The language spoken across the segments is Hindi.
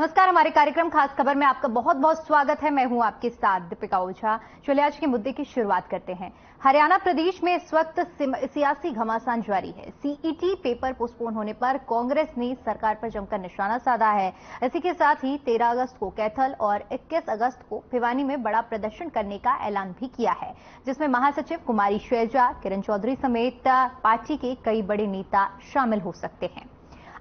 नमस्कार, हमारे कार्यक्रम खास खबर में आपका बहुत बहुत स्वागत है। मैं हूं आपके साथ दीपिका ओझा। चलिए आज के मुद्दे की शुरुआत करते हैं। हरियाणा प्रदेश में इस वक्त सियासी घमासान जारी है। सीईटी पेपर पोस्टपोन होने पर कांग्रेस ने सरकार पर जमकर निशाना साधा है। इसी के साथ ही 13 अगस्त को कैथल और 21 अगस्त को भिवानी में बड़ा प्रदर्शन करने का ऐलान भी किया है, जिसमें महासचिव कुमारी शैलजा, किरण चौधरी समेत पार्टी के कई बड़े नेता शामिल हो सकते हैं।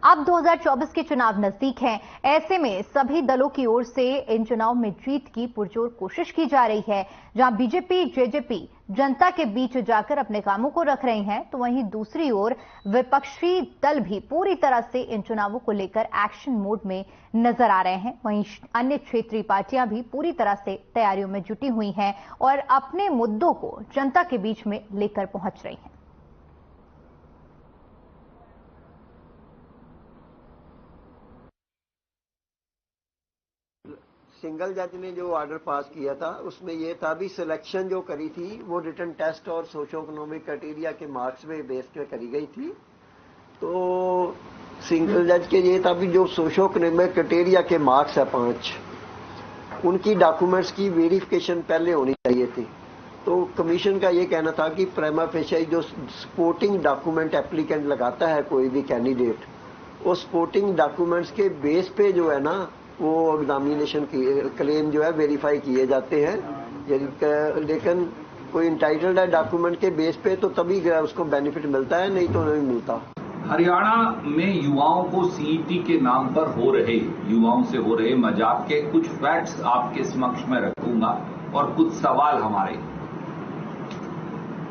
अब 2024 के चुनाव नजदीक हैं। ऐसे में सभी दलों की ओर से इन चुनाव में जीत की पुरजोर कोशिश की जा रही है। जहां बीजेपी, जेजेपी जनता के बीच जाकर अपने कामों को रख रहे हैं, तो वहीं दूसरी ओर विपक्षी दल भी पूरी तरह से इन चुनावों को लेकर एक्शन मोड में नजर आ रहे हैं। वहीं अन्य क्षेत्रीय पार्टियां भी पूरी तरह से तैयारियों में जुटी हुई हैं और अपने मुद्दों को जनता के बीच में लेकर पहुंच रही हैं। सिंगल जज ने जो ऑर्डर पास किया था उसमें यह था भी सिलेक्शन जो करी थी वो रिटन टेस्ट और सोशो इकोनॉमिक क्राइटेरिया के मार्क्स पे बेस पे करी गई थी। तो सिंगल जज के ये था भी जो सोशो इकोनॉमिक क्राइटेरिया के मार्क्स है 5, उनकी डॉक्यूमेंट्स की वेरिफिकेशन पहले होनी चाहिए थी। तो कमीशन का ये कहना था कि प्राइमा फेशियाई जो सपोर्टिंग डॉक्यूमेंट एप्लीकेंट लगाता है कोई भी कैंडिडेट, वो सपोर्टिंग डॉक्यूमेंट्स के बेस पे जो है ना वो एग्जामिनेशन की क्लेम जो है वेरीफाई किए जाते हैं। लेकिन कोई इंटाइटल्ड है डॉक्यूमेंट के बेस पे तो तभी उसको बेनिफिट मिलता है, नहीं तो नहीं मिलता। हरियाणा में युवाओं को सीईटी के नाम पर युवाओं से हो रहे मजाक के कुछ फैक्ट्स आपके समक्ष में रखूंगा और कुछ सवाल हमारे।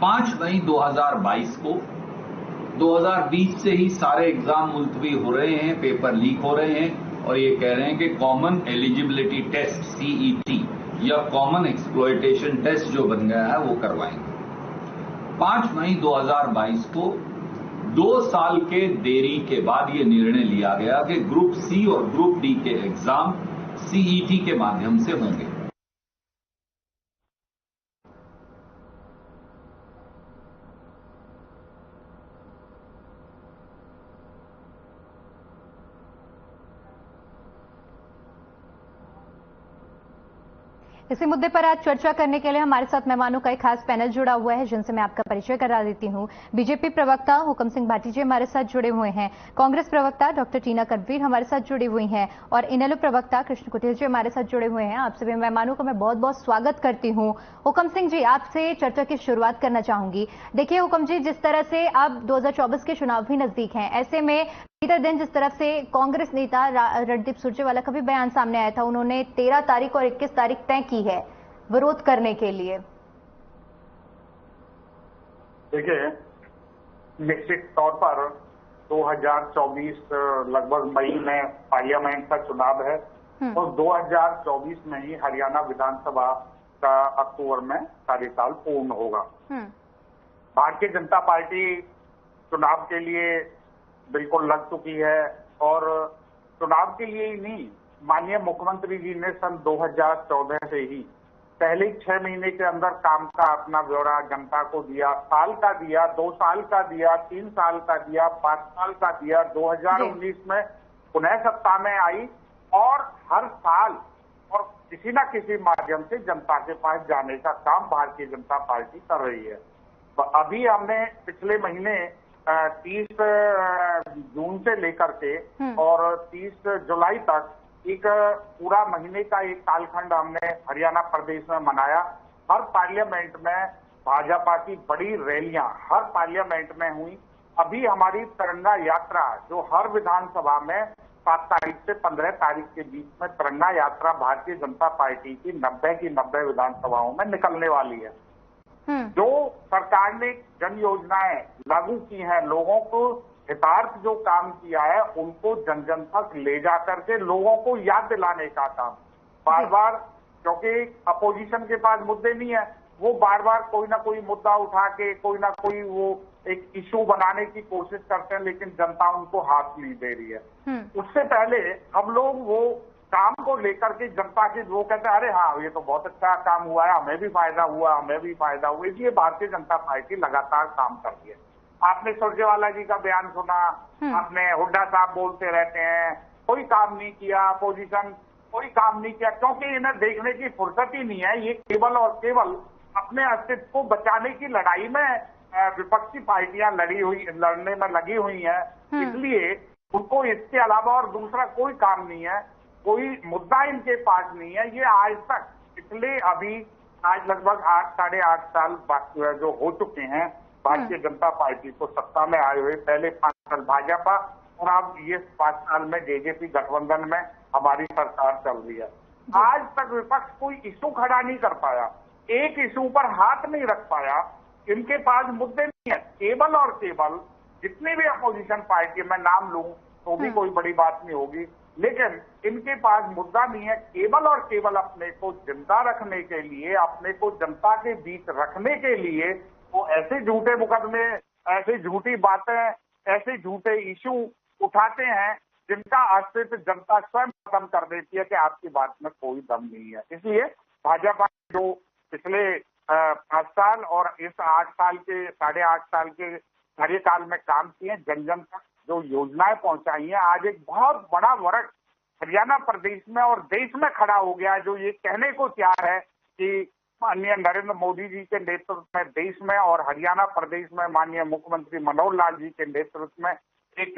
5 मई 2022 को 2020 से ही सारे एग्जाम मुलतवी हो रहे हैं, पेपर लीक हो रहे हैं और ये कह रहे हैं कि कॉमन एलिजिबिलिटी टेस्ट सीईटी या कॉमन एक्सप्लॉयटेशन टेस्ट जो बन गया है वो करवाएंगे। 5 मई 2022 को 2 साल के देरी के बाद ये निर्णय लिया गया कि ग्रुप सी और ग्रुप डी के एग्जाम सीईटी के माध्यम से होंगे। इसी मुद्दे पर आज चर्चा करने के लिए हमारे साथ मेहमानों का एक खास पैनल जुड़ा हुआ है, जिनसे मैं आपका परिचय करा देती हूं। बीजेपी प्रवक्ता हुकम सिंह भाटी जी हमारे साथ जुड़े हुए हैं, कांग्रेस प्रवक्ता डॉक्टर टीना कनवीर हमारे साथ जुड़ी हुई हैं और इनेलो प्रवक्ता कृष्ण कुटिल जी हमारे साथ जुड़े हुए हैं। आप सभी मेहमानों का मैं बहुत बहुत स्वागत करती हूं। हुकम सिंह जी, आपसे चर्चा की शुरुआत करना चाहूंगी। देखिए हुकम जी, जिस तरह से अब 2024 के चुनाव भी नजदीक हैं, ऐसे में बीते दिन जिस तरफ से कांग्रेस नेता रणदीप सुरजेवाला का भी बयान सामने आया था, उन्होंने 13 तारीख और 21 तारीख तय की है विरोध करने के लिए। देखिए, निश्चित तौर पर 2024 लगभग मई में पार्लियामेंट का चुनाव है और 2024 में ही हरियाणा विधानसभा का अक्टूबर में कार्यकाल पूर्ण होगा। भारतीय जनता पार्टी चुनाव के लिए बिल्कुल लग चुकी है और चुनाव के लिए ही नहीं, माननीय मुख्यमंत्री जी ने सन 2014 से ही पहले 6 महीने के अंदर काम का अपना ब्यौरा जनता को दिया। साल का दिया, 2 साल का दिया, 3 साल का दिया, 5 साल का दिया। 2019 में पुनः सत्ता में आई और हर साल और किसी न किसी माध्यम से जनता के पास जाने का काम भारतीय जनता पार्टी कर रही है। अभी हमने पिछले महीने 30 जून से लेकर के और 30 जुलाई तक एक पूरा महीने का एक कालखंड हमने हरियाणा प्रदेश में मनाया। हर पार्लियामेंट में भाजपा की बड़ी रैलियां हर पार्लियामेंट में हुई। अभी हमारी तिरंगा यात्रा जो हर विधानसभा में 7 तारीख से 15 तारीख के बीच में तिरंगा यात्रा भारतीय जनता पार्टी की 90 की 90 विधानसभाओं में निकलने वाली है। जो सरकार ने जन योजनाएं लागू की हैं, लोगों को हितार्थ जो काम किया है उनको जन जन तक ले जाकर के लोगों को याद दिलाने का काम बार बार, क्योंकि अपोजिशन के पास मुद्दे नहीं है, वो बार बार कोई ना कोई मुद्दा उठा के कोई ना कोई वो एक इशू बनाने की कोशिश करते हैं, लेकिन जनता उनको हाथ नहीं दे रही है। उससे पहले हम लोग वो काम को लेकर के जनता की वो कहते हैं अरे हाँ ये तो बहुत अच्छा काम हुआ है, हमें भी फायदा हुआ, हमें भी फायदा हुआ। इसलिए भारतीय जनता पार्टी लगातार काम कर रही है। आपने सुरजेवाला जी का बयान सुना, आपने हुड्डा साहब बोलते रहते हैं, कोई काम नहीं किया, अपोजिशन कोई काम नहीं किया, क्योंकि इन्हें देखने की फुर्सत ही नहीं है। ये केवल और केवल अपने अस्तित्व को बचाने की लड़ाई में विपक्षी पार्टियां लड़ने में लगी हुई हैं, इसलिए उनको इसके अलावा और दूसरा कोई काम नहीं है, कोई मुद्दा इनके पास नहीं है। ये आज तक पिछले आज लगभग 8-8.5 साल जो हो चुके हैं भारतीय जनता पार्टी को सत्ता में आए हुए, पहले 5 साल भाजपा और अब ये 5 साल में जेजेपी गठबंधन में हमारी सरकार चल रही है। आज तक विपक्ष कोई इशू खड़ा नहीं कर पाया, एक इशू पर हाथ नहीं रख पाया। इनके पास मुद्दे नहीं है, केवल और केवल जितनी भी अपोजिशन पार्टी मैं नाम लूं तो भी कोई बड़ी बात नहीं होगी, लेकिन इनके पास मुद्दा नहीं है। केवल और केवल अपने को जिंदा रखने के लिए, अपने को जनता के बीच रखने के लिए वो ऐसे झूठे मुकदमे, ऐसी झूठी बातें, ऐसे झूठे इशू उठाते हैं जिनका अस्तित्व जनता स्वयं खत्म कर देती है कि आपकी बात में कोई दम नहीं है। इसलिए भाजपा जो पिछले 5 साल और इस 8.5 साल के कार्यकाल में काम किए, जन जन तक जो योजनाएं पहुंचाई हैं, आज एक बहुत बड़ा वर्ग हरियाणा प्रदेश में और देश में खड़ा हो गया जो ये कहने को तैयार है कि माननीय नरेंद्र मोदी जी के नेतृत्व में देश में और हरियाणा प्रदेश में माननीय मुख्यमंत्री मनोहर लाल जी के नेतृत्व में एक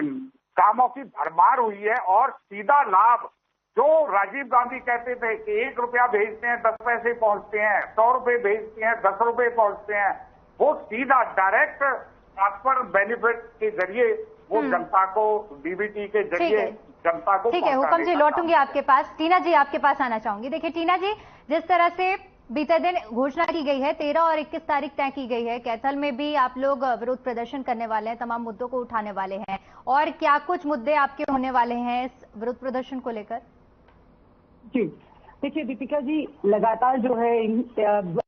कामों की भरमार हुई है और सीधा लाभ जो राजीव गांधी कहते थे कि 1 रुपया भेजते हैं 10 पैसे पहुंचते हैं, 100 रुपए भेजते हैं 10 रुपए पहुंचते हैं, वो सीधा डायरेक्ट ट्रांसफर बेनिफिट के जरिए वो जनता को डीबीटी के जरिए जनता को। ठीक है हुकम जी, लौटूंगी आपके पास। टीना जी आपके पास आना चाहूंगी। देखिए टीना जी, जिस तरह से बीते दिन घोषणा की गई है, 13 और 21 तारीख तय की गई है, कैथल में भी आप लोग विरोध प्रदर्शन करने वाले हैं, तमाम मुद्दों को उठाने वाले हैं, और क्या कुछ मुद्दे आपके होने वाले हैं इस विरोध प्रदर्शन को लेकर? जी देखिए दीपिका जी, लगातार जो है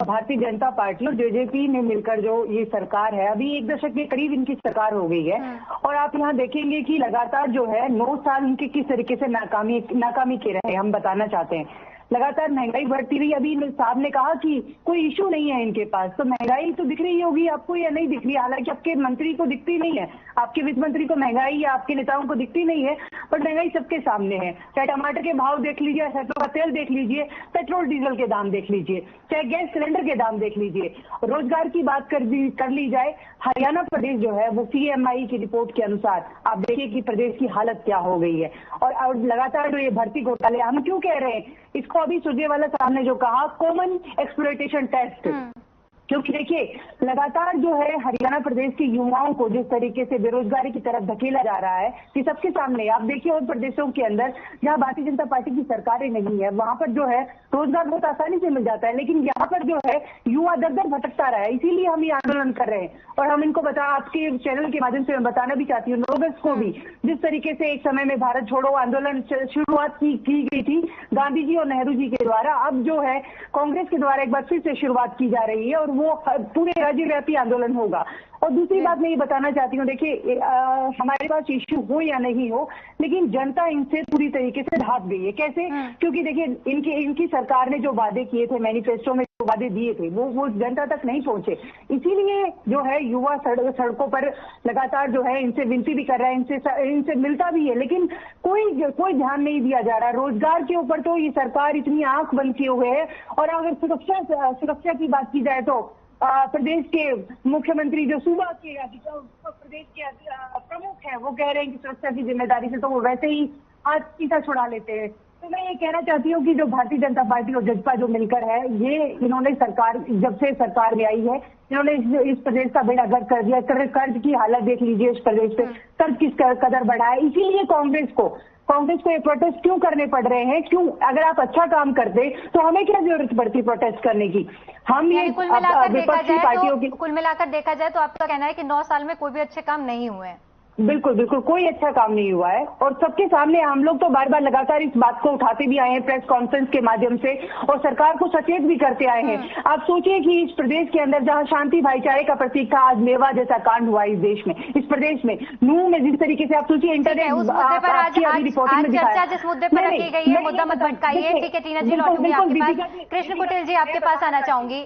भारतीय जनता पार्टी और जेजेपी ने मिलकर जो ये सरकार है, अभी 1 दशक के करीब इनकी सरकार हो गई है, और आप यहाँ देखेंगे कि लगातार जो है 9 साल इनके किस तरीके से नाकामी के रहे, हम बताना चाहते हैं। लगातार महंगाई बढ़ती रही। अभी साहब ने कहा कि कोई इशू नहीं है इनके पास, तो महंगाई तो दिख रही होगी आपको या नहीं दिख रही? हालांकि आपके मंत्री को दिखती नहीं है, आपके वित्त मंत्री को महंगाई या आपके नेताओं को दिखती नहीं है, पर महंगाई सबके सामने है। चाहे टमाटर के भाव देख लीजिए, सरसों का तेल देख लीजिए, पेट्रोल डीजल के दाम देख लीजिए, चाहे गैस सिलेंडर के दाम देख लीजिए। रोजगार की बात कर ली जाए, हरियाणा प्रदेश जो है वो CMI की रिपोर्ट के अनुसार आप देखिए कि प्रदेश की हालत क्या हो गई है। और लगातार जो ये भर्ती घोटाले, हम क्यों कह रहे हैं इसको? अभी सुरजेवाला साहब ने जो कहा कॉमन एक्सप्लॉयटेशन टेस्ट, क्योंकि देखिए लगातार जो है हरियाणा प्रदेश के युवाओं को जिस तरीके से बेरोजगारी की तरफ धकेला जा रहा है, कि सबके सामने आप देखिए और प्रदेशों के अंदर जहां भारतीय जनता पार्टी की सरकारें नहीं है, वहां पर जो है रोजगार बहुत आसानी से मिल जाता है, लेकिन यहाँ पर जो है युवा दर दर भटकता रहा है। इसीलिए हम ये आंदोलन कर रहे हैं और हम इनको आपके चैनल के माध्यम से मैं बताना भी चाहती हूँ लोगों को भी, जिस तरीके से एक समय में भारत छोड़ो आंदोलन शुरुआत की गई थी गांधी जी और नेहरू जी के द्वारा, अब जो है कांग्रेस के द्वारा एक बार फिर से शुरुआत की जा रही है और वो पूरे राज्यव्यापी आंदोलन होगा। और दूसरी बात मैं ये बताना चाहती हूँ, देखिए हमारे पास इश्यू हो या नहीं हो, लेकिन जनता इनसे पूरी तरीके से भाग गई है। कैसे? क्योंकि देखिए इनकी सरकार ने जो वादे किए थे, मैनिफेस्टो में जो वादे दिए थे, वो जनता तक नहीं पहुंचे। इसीलिए जो है युवा सड़कों पर लगातार जो है इनसे विनती भी कर रहा है, इनसे मिलता भी है, लेकिन कोई ध्यान नहीं दिया जा रहा। रोजगार के ऊपर तो ये सरकार इतनी आंख बंद किए हुए है। और अगर सुरक्षा की बात की जाए तो प्रदेश के मुख्यमंत्री जो सूबा के प्रदेश के प्रमुख हैं, वो कह रहे हैं कि सुरक्षा की जिम्मेदारी से तो वो वैसे ही हाथ सीधा छुड़ा लेते हैं। तो मैं ये कहना चाहती हूँ कि जो भारतीय जनता पार्टी और जजपा जो मिलकर है, ये इन्होंने जब से सरकार में आई है, इन्होंने इस प्रदेश का बेड़ा गर्क कर दिया। कर्ज की हालत देख लीजिए इस प्रदेश पे, कर्ज किस कदर बढ़ा है। इसीलिए कांग्रेस को ये प्रोटेस्ट क्यों करने पड़ रहे हैं? क्यों? अगर आप अच्छा काम करते तो हमें क्या जरूरत पड़ती प्रोटेस्ट करने की? हम ये विपक्षी पार्टियों की कुल मिलाकर देखा जाए तो आपका कहना है कि 9 साल में कोई भी अच्छे काम नहीं हुए हैं? बिल्कुल कोई अच्छा काम नहीं हुआ है। और सबके सामने हम लोग तो बार बार लगातार इस बात को उठाते भी आए हैं प्रेस कॉन्फ्रेंस के माध्यम से, और सरकार को सचेत भी करते आए हैं। आप सोचिए कि इस प्रदेश के अंदर जहां शांति भाईचारे का प्रतीक था, आज मेवा जैसा कांड हुआ इस देश में, इस प्रदेश में नूह में जिस तरीके से आप सोचिए इंटरनेट रिपोर्टिंग में दिखाया। जिस मुद्दे पर रखी गई है, मुद्दा मत भटकाइए। ठीक है टीना जी, लौटूंगी आपके पास। कृष्ण कुटिल जी आपके पास आना चाहूंगी।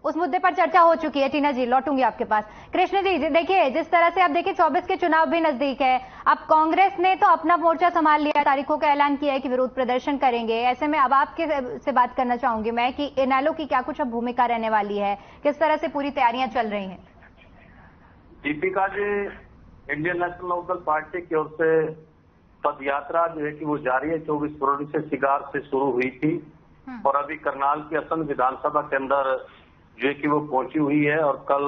उस मुद्दे पर चर्चा हो चुकी है। टीना जी, लौटूंगी आपके पास। कृष्ण जी, देखिए जिस तरह से आप देखिए 24 के चुनाव भी नजदीक है, अब कांग्रेस ने तो अपना मोर्चा संभाल लिया, तारीखों का ऐलान किया है कि विरोध प्रदर्शन करेंगे। ऐसे में अब आपके से बात करना चाहूंगी मैं कि इनेलो की क्या कुछ अब भूमिका रहने वाली है, किस तरह से पूरी तैयारियां चल रही हैं? Deepika ji, Indian national Lokdal party की ओर से पद यात्रा जो है कि वो जारी है। 24 फरवरी से शिगार से शुरू हुई थी और अभी करनाल की असम विधानसभा के अंदर जो है कि वो पहुंची हुई है और कल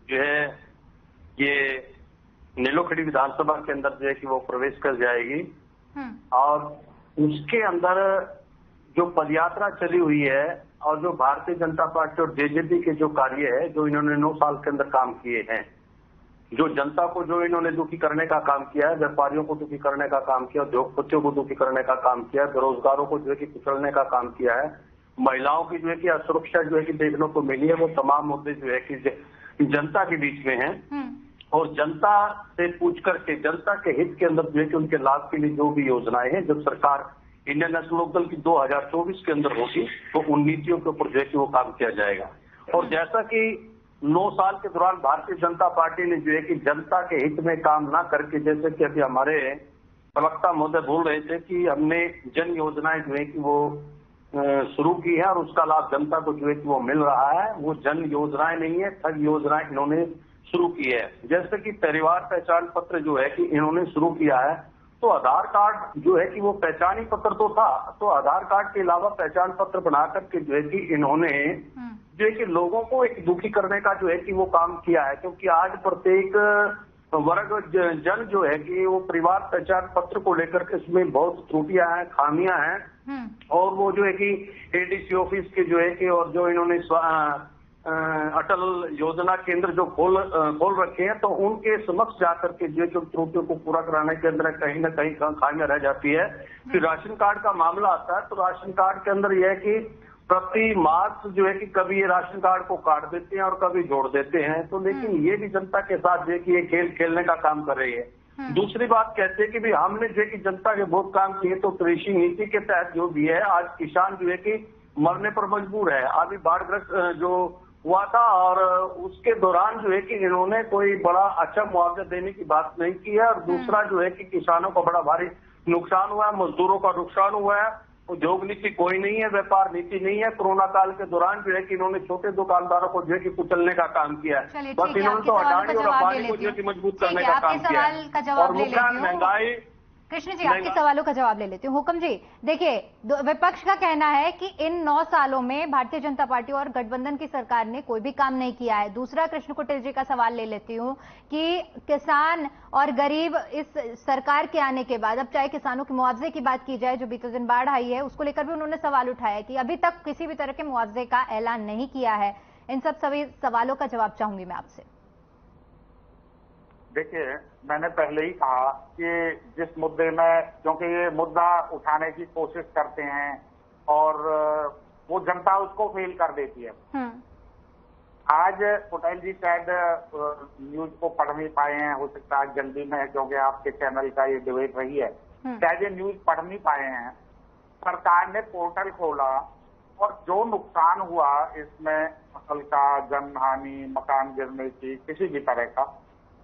जो है ये नीलोखड़ी विधानसभा के अंदर जो है कि वो प्रवेश कर जाएगी। और उसके अंदर जो पदयात्रा चली हुई है और जो भारतीय जनता पार्टी और जेजेपी के जो कार्य है, जो इन्होंने 9 साल के अंदर काम किए हैं, जो जनता को जो इन्होंने दुखी करने का काम किया है, व्यापारियों को दुखी करने का काम किया, उद्योगपतियों को दुखी करने का काम किया, बेरोजगारों को जो है कि कुचलने का काम किया है, महिलाओं की जो है कि असुरक्षा जो है कि देखने को मिली है, वो तमाम मुद्दे जो है कि जनता के बीच में हैं। और जनता से पूछ करके जनता के हित के अंदर जो है कि उनके लाभ के लिए जो भी योजनाएं हैं, जब सरकार इंडियन नेशनल लोकदल की 2024 के अंदर होगी तो उन नीतियों के ऊपर जो है कि वो काम किया जाएगा। और जैसा कि 9 साल के दौरान भारतीय जनता पार्टी ने जो है कि जनता के हित में काम ना करके, जैसे कि अभी हमारे प्रवक्ता महोदय बोल रहे थे कि हमने जन योजनाएं जो है कि वो शुरू की है और उसका लाभ जनता को जो है कि वो मिल रहा है। वो जन योजनाएं नहीं है, ठग योजनाएं इन्होंने शुरू की है। जैसे कि परिवार पहचान पत्र जो है कि इन्होंने शुरू किया है, तो आधार कार्ड जो है कि वो पहचानी पत्र तो था, तो आधार कार्ड के अलावा पहचान पत्र बना करके जो है कि इन्होंने जो है कि लोगों को एक दुखी करने का जो है कि वो काम किया है। क्योंकि आज प्रत्येक वर्ग जन जो है कि वो परिवार पहचान पत्र को लेकर के इसमें बहुत त्रुटियां हैं, खामियां हैं। और वो जो है कि एडीसी ऑफिस के जो है कि और जो इन्होंने अटल योजना केंद्र जो खोल रखे हैं, तो उनके समक्ष जाकर के जो है कि त्रुटियों को पूरा कराने के अंदर कहीं ना कहीं खामियां रह जाती है। फिर राशन कार्ड का मामला आता है, तो राशन कार्ड के अंदर यह है कि प्रति मार्च जो है कि कभी ये राशन कार्ड को काट देते हैं और कभी जोड़ देते हैं। तो लेकिन ये भी जनता के साथ जो है कि ये खेल खेलने का काम कर रही है। दूसरी बात कहते हैं कि भाई हमने जो है कि जनता के बहुत काम किए, तो कृषि नीति के तहत जो भी है, आज किसान जो है कि मरने पर मजबूर है। अभी बाढ़ग्रस्त जो हुआ था और उसके दौरान जो है कि इन्होंने कोई बड़ा अच्छा मुआवजा देने की बात नहीं की है। और दूसरा जो है कि किसानों को बड़ा भारी नुकसान हुआ है, मजदूरों का नुकसान हुआ है। उद्योग नीति कोई नहीं है, व्यापार नीति नहीं है। कोरोना काल के दौरान जो है कि इन्होंने छोटे दुकानदारों को जो है कि कुचलने का काम किया है। बस इन्होंने तो अडानी और अंबानी को जो है कि मजबूत करने का काम किया है। और मुख्य महंगाई। कृष्ण जी, आपके सवालों का जवाब ले लेती हूँ। हुक्म जी, देखिए विपक्ष का कहना है कि इन 9 सालों में भारतीय जनता पार्टी और गठबंधन की सरकार ने कोई भी काम नहीं किया है। दूसरा, कृष्ण कुटिल जी का सवाल ले लेती हूँ कि किसान और गरीब इस सरकार के आने के बाद, अब चाहे किसानों के मुआवजे की बात की जाए, जो बीते दिन बाढ़ आई है उसको लेकर भी उन्होंने सवाल उठाया कि अभी तक किसी भी तरह के मुआवजे का ऐलान नहीं किया है। इन सभी सवालों का जवाब चाहूंगी मैं आपसे। देखिए, मैंने पहले ही कहा कि जिस मुद्दे में, क्योंकि ये मुद्दा उठाने की कोशिश करते हैं और वो जनता उसको फेल कर देती है। आज पटेल जी शायद न्यूज को पढ़ नहीं पाए हैं, हो सकता है जल्दी में, क्योंकि आपके चैनल का ये डिबेट रही है, शायद ये न्यूज पढ़ नहीं पाए हैं। सरकार ने पोर्टल खोला और जो नुकसान हुआ इसमें, फसल का, जनहानि, मकान गिरने की, किसी भी तरह का,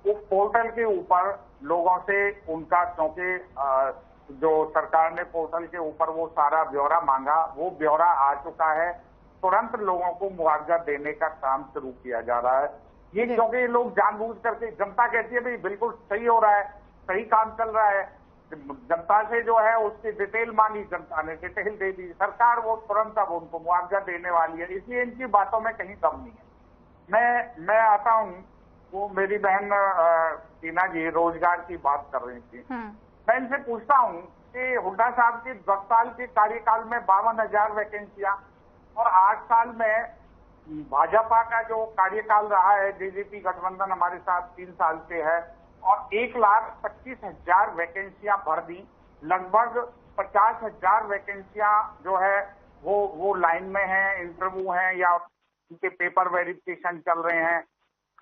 उस पोर्टल के ऊपर लोगों से उनका, क्योंकि जो सरकार ने पोर्टल के ऊपर वो सारा ब्यौरा मांगा, वो ब्यौरा आ चुका है। तुरंत लोगों को मुआवजा देने का काम शुरू किया जा रहा है। ये क्योंकि लोग जानबूझ करके, जनता कहती है भाई बिल्कुल सही हो रहा है, सही काम चल रहा है, जनता से जो है उसकी डिटेल मांगी, जनता ने डिटेल दे दी, सरकार वो तुरंत अब उनको मुआवजा देने वाली है। इसलिए इनकी बातों में कहीं कम नहीं है। मैं आता हूँ, वो मेरी बहन टीना जी रोजगार की बात कर रही थी। मैं इनसे पूछता हूँ कि हुड्डा साहब के 10 साल के कार्यकाल में 52,000 वैकेंसियां और 8 साल में भाजपा का जो कार्यकाल रहा है, जेजेपी गठबंधन हमारे साथ 3 साल से है, और 1,25,000 वैकेंसियां भर दी। लगभग 50,000 वैकेंसियां जो है वो लाइन में है, इंटरव्यू है या उनके पेपर वेरिफिकेशन चल रहे हैं।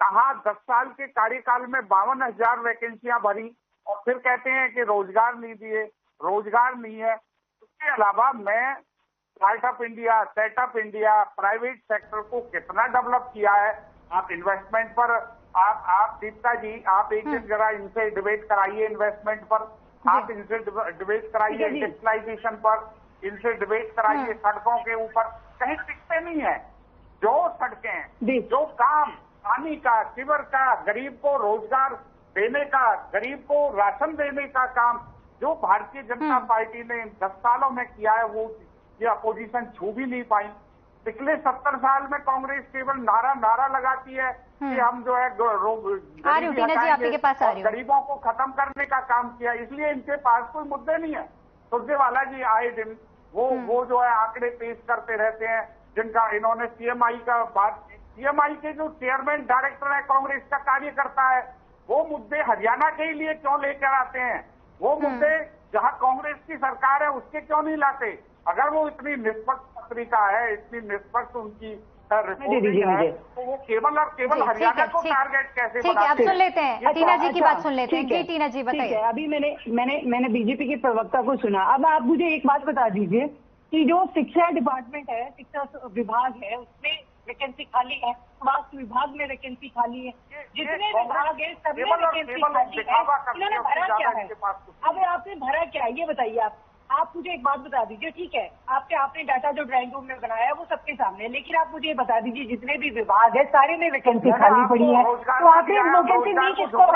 कहा 10 साल के कार्यकाल में 52,000 वैकेंसियां भरी और फिर कहते हैं कि रोजगार नहीं दिए, रोजगार नहीं है। उसके अलावा मैं startup India, setup India, private sector को कितना डेवलप किया है। आप इन्वेस्टमेंट पर आप दीपिका जी, आप एक दिन जरा इनसे डिबेट कराइए इन्वेस्टमेंट पर, आप इनसे डिबेट कराइए इंडस्ट्रियलाइजेशन पर, इनसे डिबेट कराइए सड़कों के ऊपर, कहीं टिकते नहीं है। जो सड़कें हैं, जो काम पानी का, सीवर का, गरीब को रोजगार देने का, गरीब को राशन देने का काम जो भारतीय जनता पार्टी ने 10 सालों में किया है, वो ये अपोजिशन छू भी नहीं पाई। पिछले 70 साल में कांग्रेस केवल नारा लगाती है कि हम जो है गरीबों को खत्म करने का काम किया, इसलिए इनके पास कोई मुद्दे नहीं है। सुरजेवाला जी आए दिन वो जो है आंकड़े पेश करते रहते हैं, जिनका इन्होंने सीएमआई का बात, सीएमआई के जो चेयरमैन डायरेक्टर है कांग्रेस का कार्यकर्ता है, वो मुद्दे हरियाणा के लिए क्यों लेकर आते हैं? वो मुद्दे जहां कांग्रेस की सरकार है उसके क्यों नहीं लाते? अगर वो इतनी निष्पक्ष पत्रिका है, इतनी निष्पक्ष उनकी रिपोर्टिंग है, तो वो केवल और केवल हरियाणा को टारगेट कैसे बनाते हैं? अब सुन लेते हैं, टीना जी की बात सुन लेते हैं। जी टीना जी बताइए। अभी मैंने बीजेपी के प्रवक्ता को सुना। अब आप मुझे एक बात बता दीजिए कि जो शिक्षा डिपार्टमेंट है, शिक्षा विभाग है, उसमें वैकेंसी खाली है, स्वास्थ्य विभाग में वैकेंसी खाली है, जितने विभाग है सब में वैकेंसी खाली है। इन्होंने भरा क्या है? अब आपने भरा क्या है ये बताइए। आप मुझे एक बात बता दीजिए। ठीक है, आपने डाटा जो ड्राइंग रूम में बनाया है वो सबके सामने, लेकिन आप मुझे बता दीजिए जितने भी विभाग है सारे में वैकेंसी खाली पड़ी है, तो आपने वैकेंसी नहीं किसको है?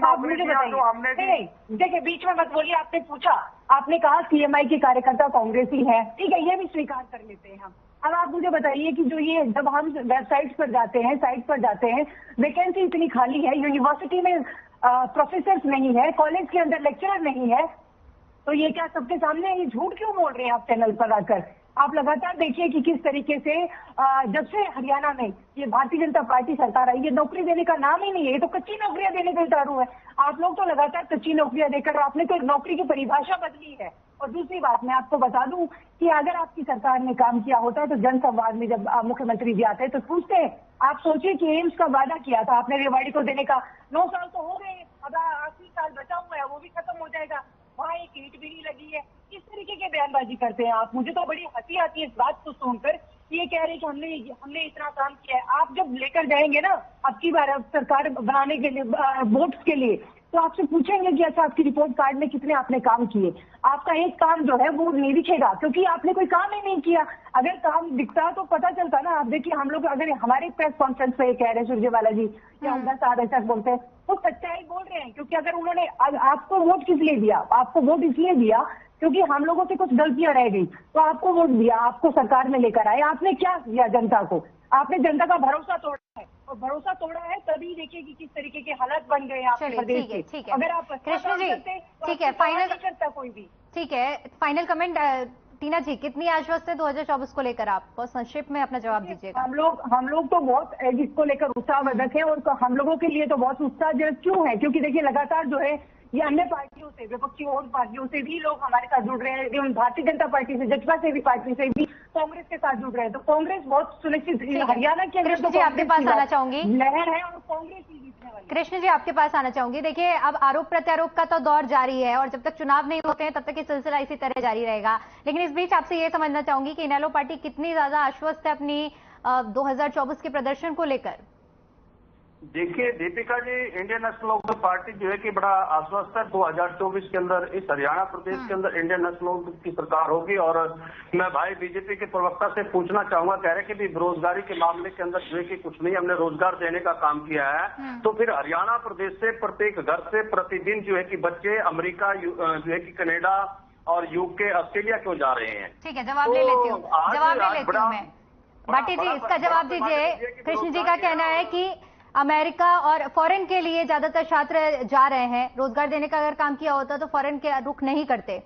आप मुझे बताइए। देखिए बीच में मत बोलिए। आपने पूछा, आपने कहा सीएमआई के कार्यकर्ता कांग्रेसी है, ठीक है, ये भी स्वीकार कर लेते हैं हम। अब आप मुझे बताइए कि जो ये जब हम वेबसाइट पर जाते हैं, साइट पर जाते हैं, वैकेंसी इतनी खाली है, यूनिवर्सिटी में प्रोफेसर नहीं है, कॉलेज के अंदर लेक्चरर नहीं है, तो ये क्या सबके सामने ये झूठ क्यों बोल रहे हैं आप चैनल पर आकर? आप लगातार देखिए कि किस तरीके से जब से हरियाणा में ये भारतीय जनता पार्टी सरकार आई, ये नौकरी देने का नाम ही नहीं है, ये तो कच्ची नौकरियां देने के उतारू है। आप लोग तो लगातार कच्ची नौकरियां देकर आपने तो नौकरी की परिभाषा बदली है। और दूसरी बात मैं आपको बता दूं कि अगर आपकी सरकार ने काम किया होता है तो जनसंवाद में जब मुख्यमंत्री जी आते हैं तो पूछते हैं। आप सोचिए कि एम्स का वादा किया था आपने रेवाड़ी को देने का, 9 साल तो हो गए, अब आखिरी साल बचा हुआ है, वो भी खत्म हो जाएगा, वहाँ एक ईंट भी नहीं लगी है। किस तरीके के बयानबाजी करते हैं आप? मुझे तो बड़ी हंसी आती है इस बात को सुनकर, ये कह रहे हैं कि हमने इतना काम किया है। आप जब लेकर जाएंगे ना अब की बार सरकार बनाने के लिए वोट्स के लिए, तो आपसे पूछेंगे कि अच्छा आपकी रिपोर्ट कार्ड में कितने आपने काम किए। आपका एक काम जो है वो नहीं दिखेगा क्योंकि आपने कोई काम ही नहीं किया। अगर काम दिखता तो पता चलता ना। आप देखिए हम लोग अगर हमारे प्रेस कॉन्फ्रेंस पे कह रहे हैं सुरजेवाला जी या उनका साथ ऐसा बोलते हैं, वो सच्चाई बोल रहे हैं। क्योंकि अगर उन्होंने आपको वोट किस लिए दिया? आपको वोट इसलिए दिया क्योंकि हम लोगों से कुछ गलतियां रह गई तो आपको वोट दिया, आपको सरकार में लेकर आए। आपने क्या दिया जनता को? आपने जनता का भरोसा तोड़ा है, और भरोसा तोड़ा है तभी देखिए कि किस तरीके के हालात बन गए आपके प्रदेश के। ठीक है, अगर आप कृष्ण जी ठीक है, फाइनल करता कोई भी ठीक है, फाइनल कमेंट टीना जी, कितनी आश्वस्त है 2024 को लेकर? आप बहुत संक्षिप्त में अपना जवाब दीजिएगा। हम लोग तो बहुत इसको लेकर उत्साहवर्धक है, और हम लोगों के लिए तो बहुत उत्साहजनक क्यों है? क्योंकि देखिए लगातार जो है ये अन्य पार्टियों से, विपक्षी और पार्टियों से भी लोग हमारे साथ जुड़ रहे हैं। भारतीय जनता पार्टी से, जजपा से भी, पार्टी से भी, कांग्रेस के साथ जुड़ रहे हैं। तो कांग्रेस बहुत सुनिश्चित हरियाणा के अंदर कृष्ण जी आपके पास आना चाहूंगी, लहर है और कांग्रेस ही जीतने वाली। कृष्ण जी आपके पास आना चाहूंगी। देखिए अब आरोप प्रत्यारोप का तो दौर जारी है और जब तक चुनाव नहीं होते हैं तब तक ये सिलसिला इसी तरह जारी रहेगा। लेकिन इस बीच आपसे ये समझना चाहूंगी कि इनेलो पार्टी कितनी ज्यादा आश्वस्त है अपनी 2024 के प्रदर्शन को लेकर? देखिए Deepika ji, Indian national Lokdal party जो है कि बड़ा आश्वस्त है। 2024 के अंदर इस हरियाणा प्रदेश के अंदर इंडियन नेशनल लोकदल की सरकार होगी। और मैं भाई बीजेपी के प्रवक्ता से पूछना चाहूंगा, कह रहे कि भी बेरोजगारी के मामले के अंदर जो है कि कुछ नहीं, हमने रोजगार देने का काम किया है। तो फिर हरियाणा प्रदेश से प्रत्येक घर से प्रतिदिन जो है कि बच्चे अमेरिका जो है कि कनाडा और यूके, ऑस्ट्रेलिया क्यों जा रहे हैं? ठीक है, जवाब ले लेती हूँ मैं। भाटी जी इसका जवाब दीजिए। कृष्ण जी का कहना है कि अमेरिका और फॉरेन के लिए ज्यादातर छात्र जा रहे हैं, रोजगार देने का अगर काम किया होता तो फॉरेन के रुख नहीं करते।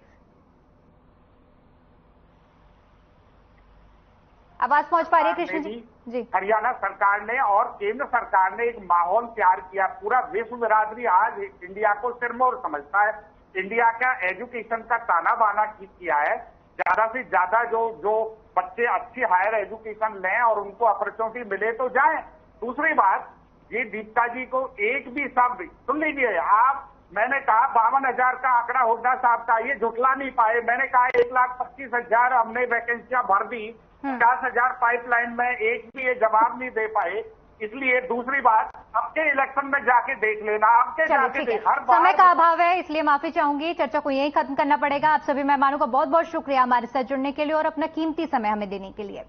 आवाज पहुंच पा रही है कृष्ण जी? हरियाणा सरकार ने और केंद्र सरकार ने एक माहौल तैयार किया। पूरा विश्व बिरादरी आज इंडिया को सिरमौर समझता है। इंडिया का एजुकेशन का ताना बाना किया है। ज्यादा से ज्यादा जो बच्चे अच्छी हायर एजुकेशन लें और उनको अपॉर्चुनिटी मिले तो जाएं। दूसरी बात, ये दीपिका जी को एक भी शब्द सुन लीजिए, आप मैंने कहा 52,000 का आंकड़ा हुड्डा साहब का, ये झुटला नहीं पाए। मैंने कहा 1,25,000 हमने वैकेंसियां भर दी, 50,000 पाइपलाइन में, एक भी ये जवाब नहीं दे पाए। इसलिए दूसरी बात, अब के इलेक्शन में जाके देख लेना, अब के जाके हर बार समय का अभाव है, इसलिए माफी चाहूंगी, चर्चा को यही खत्म करना पड़ेगा। आप सभी मेहमानों का बहुत बहुत शुक्रिया हमारे साथ जुड़ने के लिए और अपना कीमती समय हमें देने के लिए।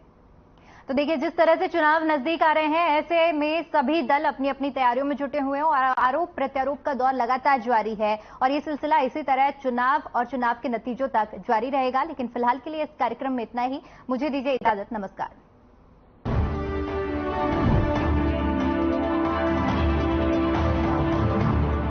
तो देखिए, जिस तरह से चुनाव नजदीक आ रहे हैं, ऐसे में सभी दल अपनी अपनी तैयारियों में जुटे हुए हैं और आरोप प्रत्यारोप का दौर लगातार जारी है और ये सिलसिला इसी तरह चुनाव और चुनाव के नतीजों तक जारी रहेगा। लेकिन फिलहाल के लिए इस कार्यक्रम में इतना ही। मुझे दीजिए इजाजत। नमस्कार।